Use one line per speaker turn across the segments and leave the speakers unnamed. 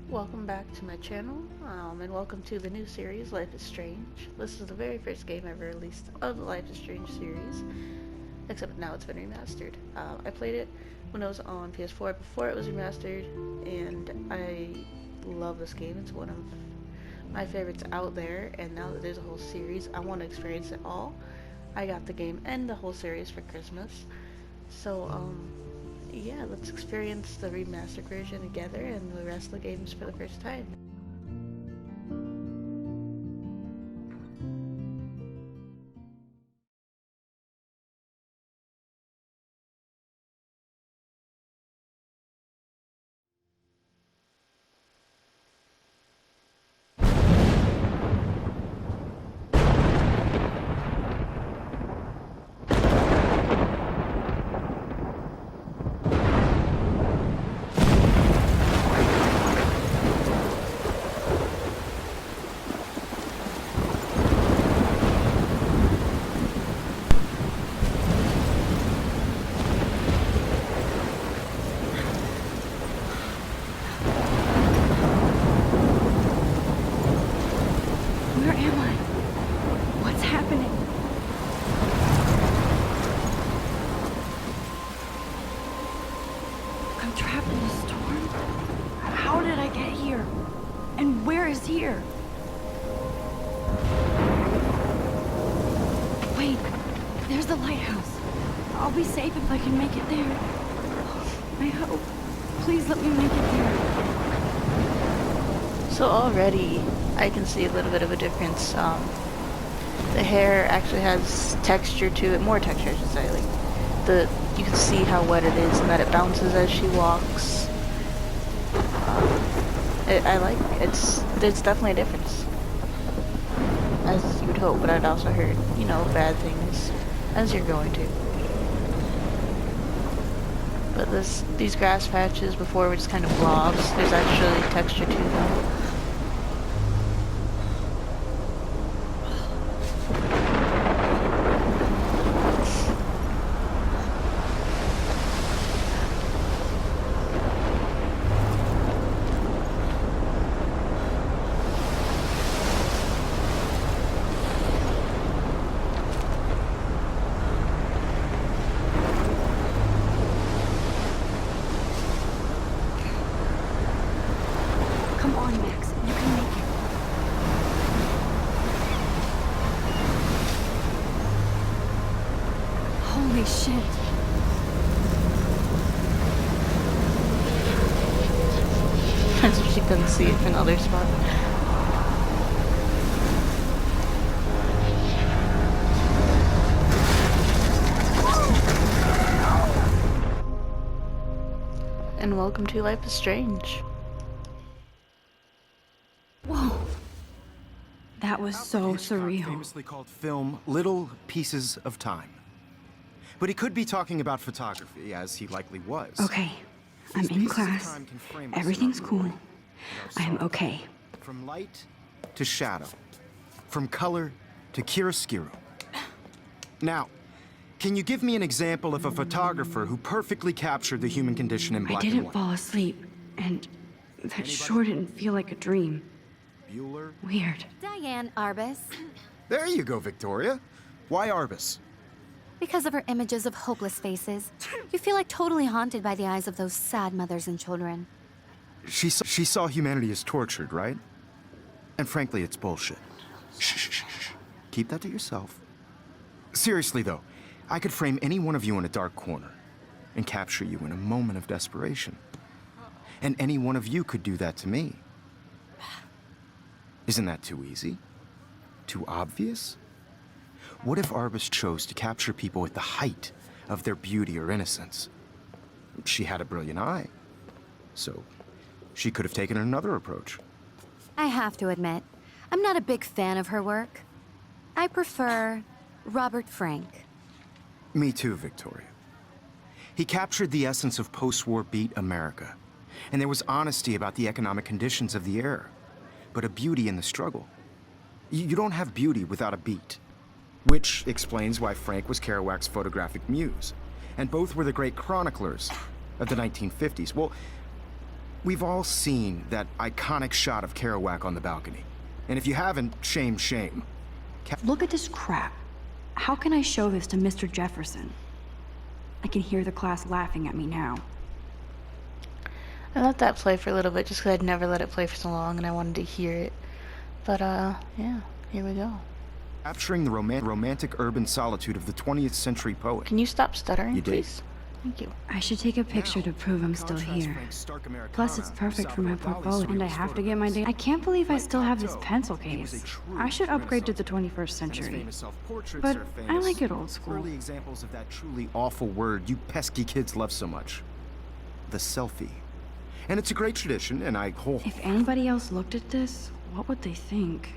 Welcome back to my channel, and welcome to the new series, Life is Strange. This is the very first game ever released of the Life is Strange series, except now it's been remastered. I played it when it was on PS4 before it was remastered, and I love this game. It's one of my favorites out there, and now that there's a whole series, I want to experience it all. I got the game and the whole series for Christmas, so yeah, let's experience the remastered version together and the rest of the games for the first time.
Where am I? What's happening? I'm trapped in a storm? How did I get here? And where is here? Wait, there's the lighthouse. I'll be safe if I can make it there. I hope. Please let me make it there.
So already, I can see a little bit of a difference. The hair actually has texture to it, more texture I should say. Like you can see how wet it is and that it bounces as she walks. I like there's definitely a difference, as you would hope. But I'd also heard, bad things, as you're going to. But these grass patches before were just kind of blobs. There's actually texture to them.
Come on, Max. You can make it. Holy shit.
She couldn't see it from another spot. And welcome to Life is Strange.
Whoa. That was so surreal.
Famously called film Little Pieces of Time. But he could be talking about photography, as he likely was.
Okay. I'm
These
in
pieces of
class.
time can frame us
Everything's
in our
cool.
world.
I'm okay.
From light to shadow. From color to chiaroscuro. Now, can you give me an example of a photographer who perfectly captured the human condition in
I
black and
didn't
white?
fall asleep, and that sure didn't feel like a dream.
Bueller?
Weird.
Diane Arbus.
There you go, Victoria. Why Arbus?
Because of her images of hopeless faces, you feel like totally haunted by the eyes of those sad mothers and children.
She saw humanity as tortured, right? And frankly, it's bullshit. Shh, shh, shh, shh. Keep that to yourself. Seriously, though, I could frame any one of you in a dark corner and capture you in a moment of desperation. And any one of you could do that to me. Isn't that too easy? Too obvious? What if Arbus chose to capture people at the height of their beauty or innocence? She had a brilliant eye, so she could have taken another approach.
I have to admit, I'm not a big fan of her work. I prefer Robert Frank.
Me too, Victoria. He captured the essence of post-war beat America, and there was honesty about the economic conditions of the era, but a beauty in the struggle. You don't have beauty without a beat. Which explains why Frank was Kerouac's photographic muse, and both were the great chroniclers of the 1950s. Well, We've all seen that iconic shot of Kerouac on the balcony. And if you haven't, shame, shame.
Look at this crap. How can I show this to Mr. Jefferson? I can hear the class laughing at me now.
I let that play for a little bit just because I'd never let it play for so long and I wanted to hear it. But, yeah, here we go.
Capturing the romantic urban solitude of the 20th century poet.
Can you stop stuttering,
You did.
please? Thank you.
I should take a picture to prove I'm still here. Plus, it's perfect for my portfolio, and I have to get my data. I can't believe I still have this pencil case. I should upgrade to the 21st century. But I like it old school.
Early examples of that truly awful word you pesky kids love so much. The selfie. And it's a great tradition, and I hold.
If anybody else looked at this, what would they think?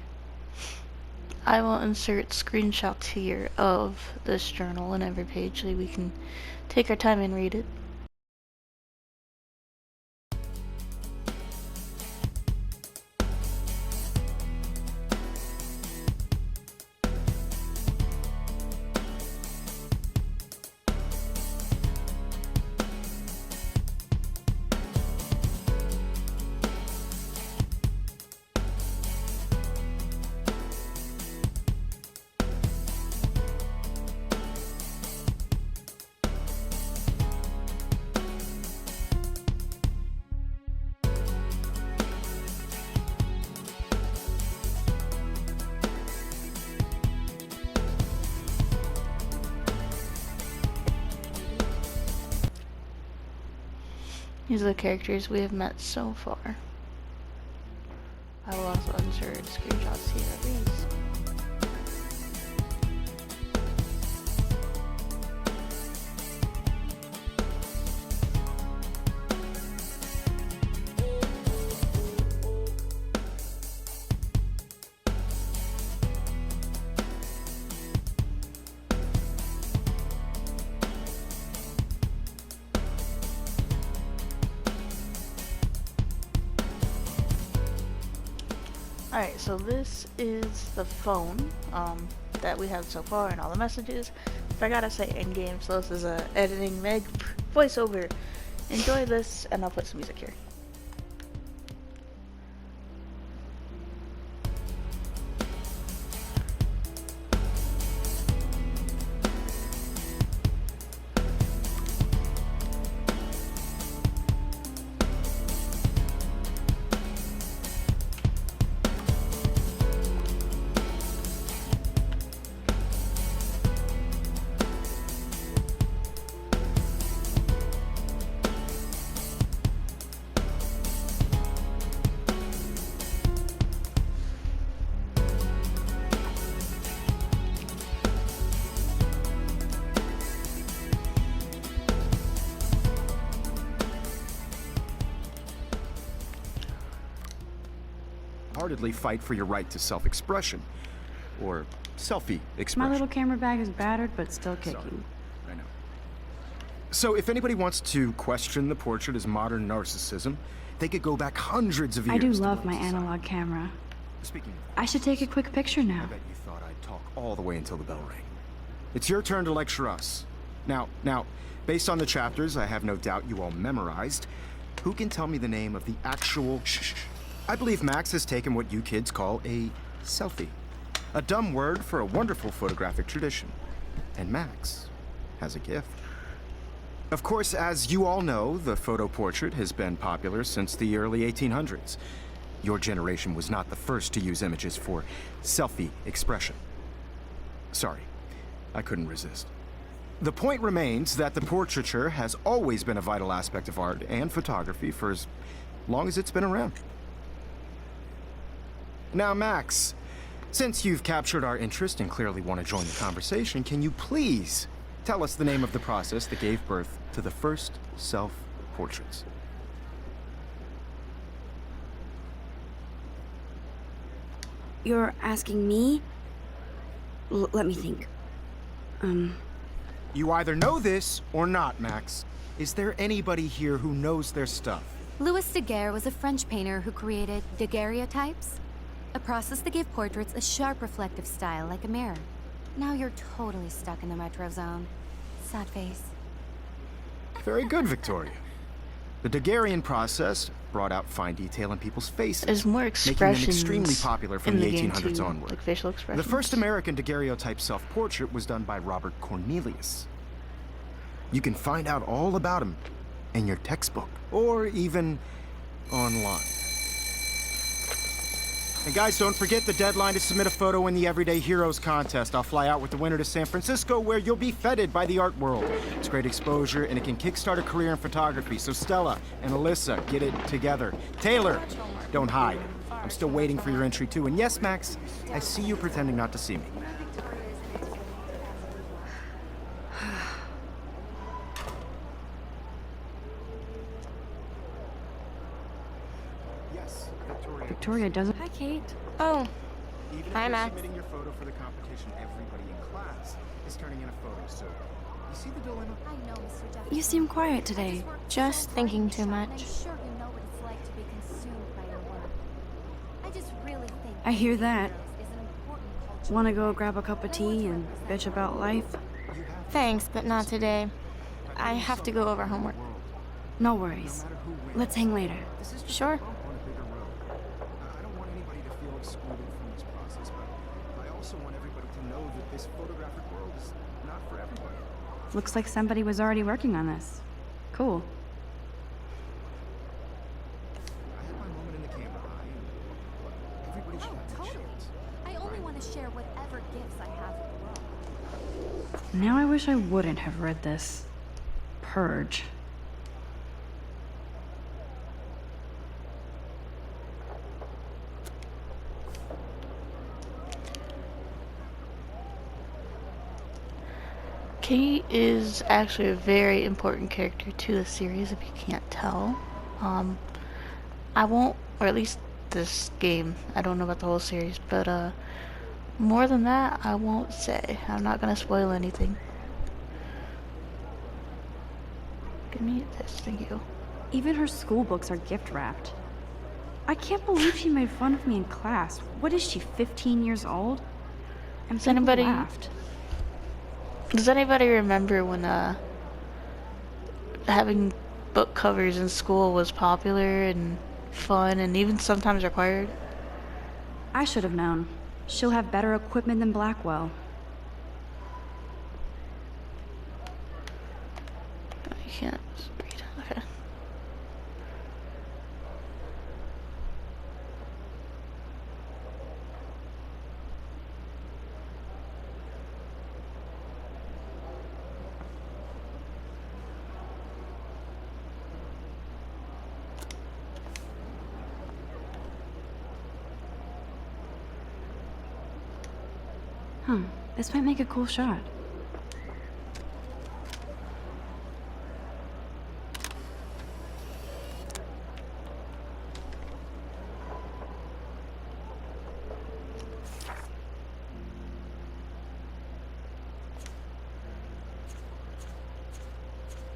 I will insert screenshots here of this journal in every page so we can take our time and read it. These are the characters we have met so far. I will also insert screenshots here of these. Alright, so this is the phone that we have so far and all the messages. If I gotta say in-game, so this is a editing meg voiceover. Enjoy this, and I'll put some music here.
Heartedly fight for your right to self-expression. Or selfie expression.
My little camera bag is battered, but still
Sorry,
kicking.
I know. So if anybody wants to question the portrait as modern narcissism, they could go back hundreds of years.
I do
to
love
what
my
it's like.
analog camera.
Speaking of,
I should take a quick picture
I
now.
bet you thought I'd talk all the way until the bell rang. It's your turn to lecture us. Now, based on the chapters I have no doubt you all memorized, who can tell me the name of the actual... Shh. I believe Max has taken what you kids call a selfie. A dumb word for a wonderful photographic tradition. And Max has a gift. Of course, as you all know, the photo portrait has been popular since the early 1800s. Your generation was not the first to use images for selfie expression. Sorry, I couldn't resist. The point remains that the portraiture has always been a vital aspect of art and photography for as long as it's been around. Now, Max, since you've captured our interest and clearly want to join the conversation, can you please tell us the name of the process that gave birth to the first self-portraits?
You're asking me? Let me think.
You either know this or not, Max. Is there anybody here who knows their stuff?
Louis Daguerre was a French painter who created daguerreotypes, a process that gave portraits a sharp reflective style like a mirror. Now you're totally stuck in the retro zone. Sad face.
Very good, Victoria. The Daguerrean process brought out fine detail in people's faces,
There's more
making them
expressions
extremely popular from
in
the
the game
1800s
too,
onward.
like facial
The
expressions.
first American daguerreotype self-portrait was done by Robert Cornelius. You can find out all about him in your textbook, or even online. And guys, don't forget the deadline to submit a photo in the Everyday Heroes contest. I'll fly out with the winner to San Francisco, where you'll be feted by the art world. It's great exposure, and it can kickstart a career in photography. So Stella and Alyssa, get it together. Taylor, don't hide. I'm still waiting for your entry too. And yes, Max, I see you pretending not to see me. Yes,
Victoria doesn't.
Hi, Kate. Oh,
Even if
Hi,
you're
Max.
submitting your photo for the competition, everybody in class is turning in a photo. So, you see the dilemma?
I know, Mr. Jefferson.
You seem quiet today.
just thinking too
I'm
much.
sure you know what it's like to be consumed by your work. I just really think
I hear that.
is an important culture.
Want to go grab a cup of tea and bitch about life?
Thanks, but not today. I have to go over homework.
No worries. Let's hang later.
Sure.
On a bigger road. I don't want anybody to feel excluded from this process, but I also want everybody to know that this photographic world is not for everybody.
Looks like somebody was already working on this. Cool.
I had my moment in the camera eye, and everybody should have that
Totally.
chance.
I only want to share whatever gifts I have with the world.
Now I wish I wouldn't have read this. Purge.
Kate is actually a very important character to the series, if you can't tell. I won't, or at least this game, I don't know about the whole series, but more than that, I won't say. I'm not gonna spoil anything. Give me this, thank you.
Even her school books are gift wrapped. I can't believe she made fun of me in class. What is she, 15 years old? And
Does
people
anybody-
laughed.
Does anybody remember when having book covers in school was popular and fun and even sometimes required?
I should have known. She'll have better equipment than Blackwell.
I can't read. Okay.
This might make a cool shot.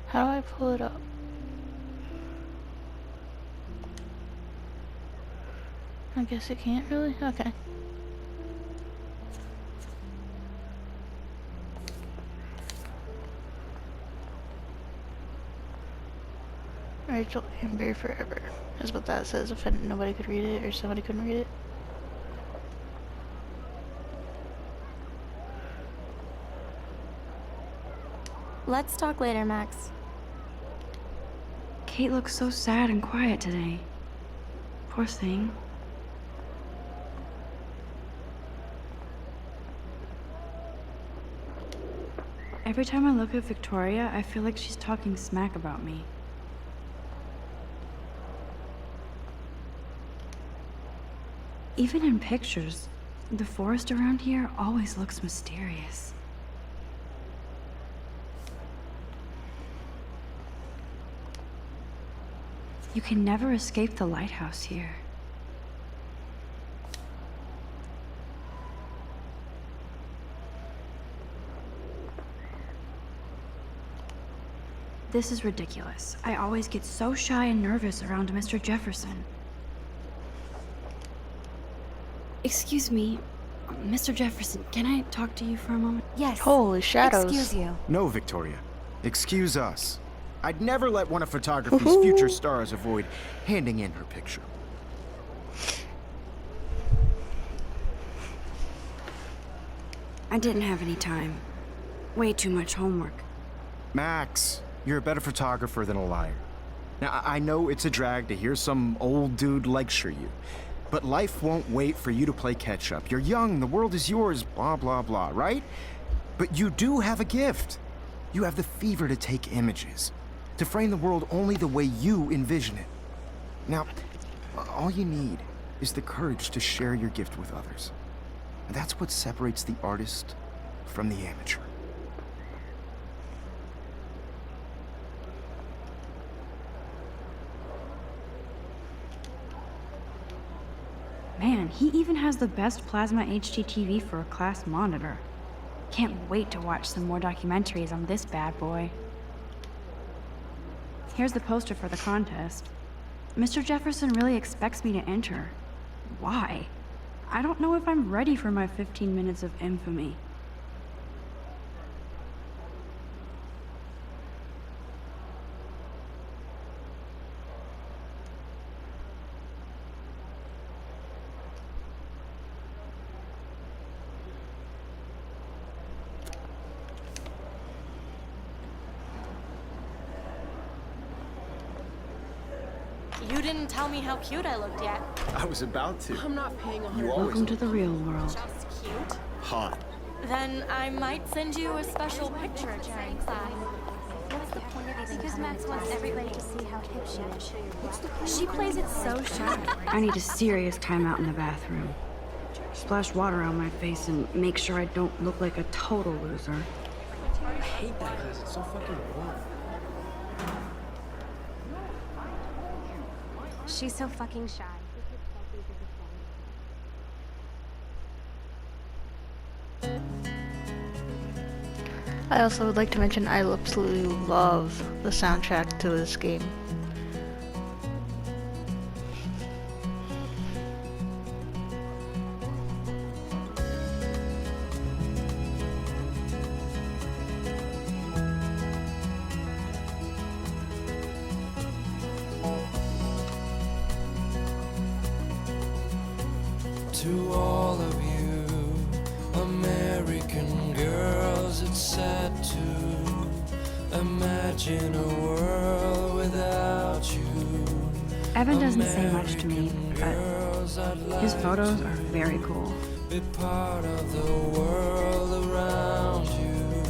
How do I pull it up? I guess it can't really? Okay. Rachel Amber forever is what that says if nobody could read it or somebody couldn't read it.
Let's talk later, Max.
Kate looks so sad and quiet today. Poor thing. Every time I look at Victoria, I feel like she's talking smack about me. Even in pictures, the forest around here always looks mysterious. You can never escape the lighthouse here. This is ridiculous. I always get so shy and nervous around Mr. Jefferson. Excuse me, Mr. Jefferson, can I talk to you for a moment?
Yes.
Holy shadows.
Excuse you.
No, Victoria. Excuse us. I'd never let one of photography's future stars avoid handing in her picture.
I didn't have any time. Way too much homework.
Max, you're a better photographer than a liar. Now, I know it's a drag to hear some old dude lecture you, but life won't wait for you to play catch-up. You're young, the world is yours, blah, blah, blah, right? But you do have a gift. You have the fever to take images, to frame the world only the way you envision it. Now, all you need is the courage to share your gift with others. And that's what separates the artist from the amateur.
Man, he even has the best plasma HDTV for a class monitor. Can't wait to watch some more documentaries on this bad boy. Here's the poster for the contest. Mr. Jefferson really expects me to enter. Why? I don't know if I'm ready for my 15 minutes of infamy.
You didn't tell me how cute I looked yet.
I was about to.
I'm not paying
You always
Welcome to the real world.
Just cute?
hot.
Then I might send you a special picture during class.
What's the point of even because Max wants everybody to see how hip she is. She plays it so shy.
I need a serious timeout in the bathroom. Splash water on my face and make sure I don't look like a total loser.
I hate that class. It's so fucking boring.
She's so fucking shy.
I also would like to mention I absolutely love the soundtrack to this game.
To all of you American girls, it's sad to imagine a world without you.
Evan doesn't say much to me, but his photos are very cool.
Be part of the world around you.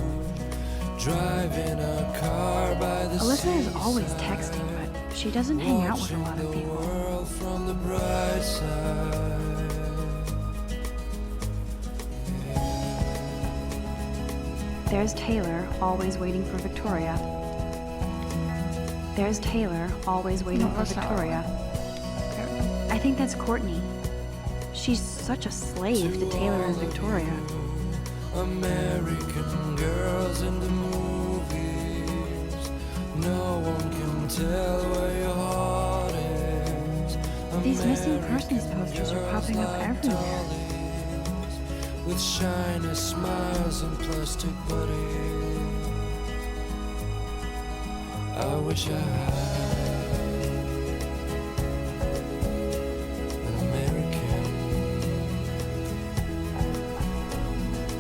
Driving a car by the
Alyssa is always texting, but she doesn't hang out with a lot of people.
world from the bright side.
There's Taylor, always waiting for Victoria. There's Taylor, always waiting for
that's not
Victoria. I think that's Courtney. She's such a slave to Taylor and Victoria.
American girls in the movies. No one can tell where your heart is.
These missing persons posters are popping up everywhere.
With shiny smiles and plastic buddies. I wish I had an American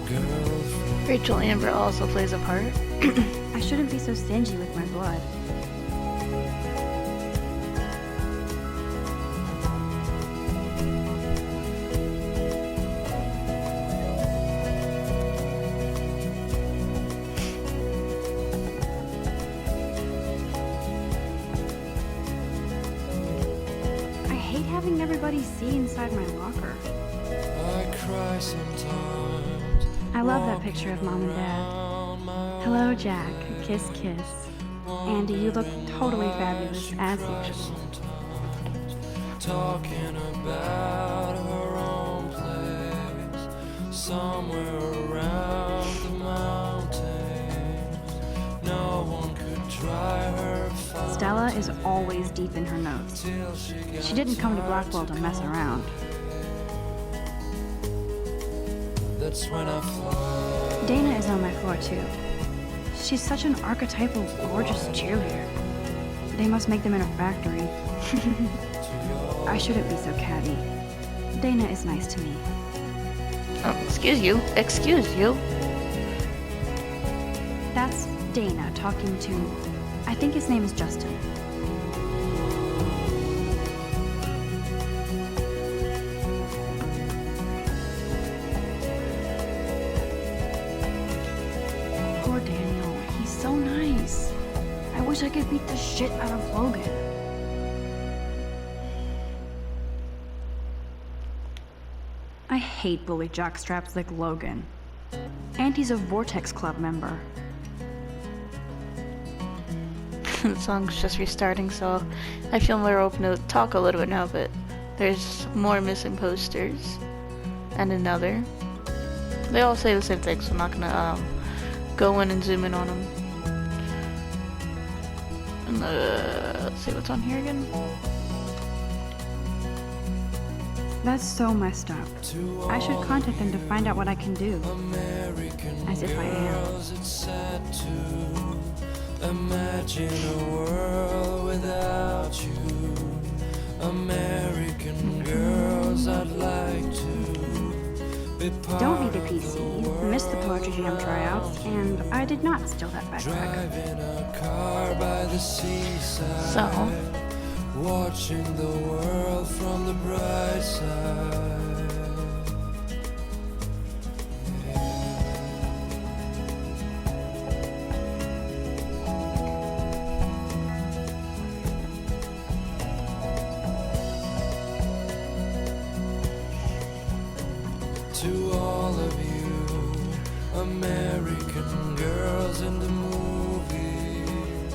girlfriend.
Rachel Amber also plays a part.
I shouldn't be so stingy with my blood. Having everybody see inside my locker.
I cry sometimes.
I love that picture of Mom and Dad. Hello, Jack. Kiss, kiss. Andy, you look totally fabulous, as usual.
Talking about her own place, somewhere around the mountains. No one could dry her fire.
Stella is always deep in her notes. She didn't come to Blackwell to mess around.
That's when I fly.
Dana is on my floor too. She's such an archetypal, gorgeous cheerleader. They must make them in a factory. I shouldn't be so catty. Dana is nice to me.
Oh, excuse you. Excuse you.
That's Dana talking to... I think his name is Justin. Poor Daniel. He's so nice. I wish I could beat the shit out of Logan. I hate bully jockstraps like Logan. And he's a Vortex Club member.
The song's just restarting, so I feel more open to talk a little bit now, but there's more missing posters. And another. They all say the same thing, so I'm not gonna go in and zoom in on them. And, let's see what's on here again.
That's so messed up. I should contact them to find out what I can do. As if I am.
It's sad to imagine a world without you. American girls, I'd like to be part
Don't need a PC. Missed the poetry jam tryouts, and I did not steal that backpack.
driving a car by the seaside.
So,
Watching the world from the bright side. To all of you American girls in the movies,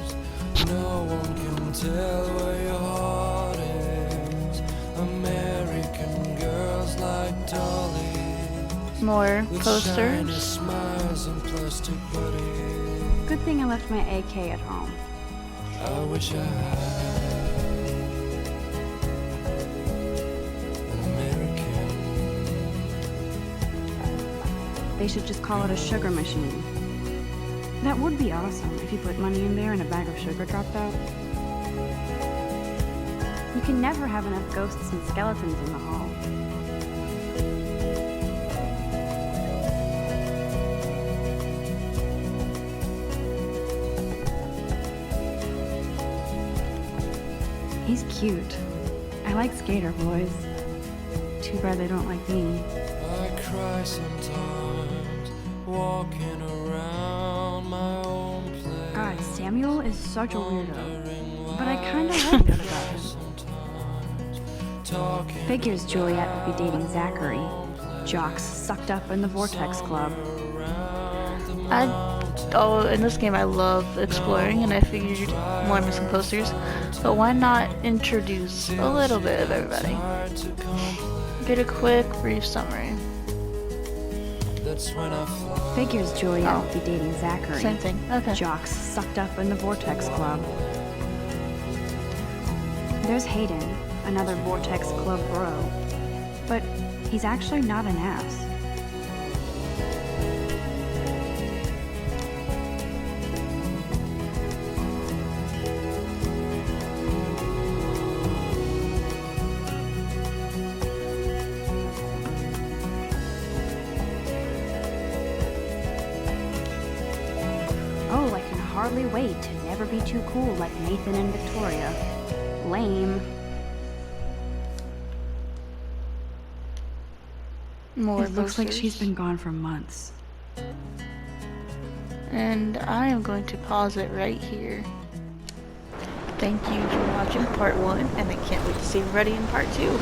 no one can tell where your heart is. American girls like dollies
more
with shiny
posters.
smiles and plastic bodies.
Good thing I left my AK at home.
I wish I had an American.
They should just call it a sugar machine. That would be awesome if you put money in there and a bag of sugar dropped out. You can never have enough ghosts and skeletons in the hall. He's cute. I like skater boys. Too bad they don't like me.
I cry sometimes walking around my own place.
God, Samuel is such a weirdo. But I kinda like that about him. Figures Juliet would be dating Zachary. Jocks sucked up in the Vortex Club.
In this game I love exploring, and I figured more missing posters, but why not introduce a little bit of everybody? Get a quick, brief summary.
Figures Juliet would be dating Zachary.
Same thing, okay.
Jocks sucked up in the Vortex Club. There's Hayden, another Vortex Club bro. But he's actually not an ass. Oh, I can hardly wait to never be too cool like Nathan and Victoria. Lame.
More
It looks like
posters.
she's been gone for months.
And I am going to pause it right here. Thank you for watching part 1, and I can't wait to see everybody in part 2.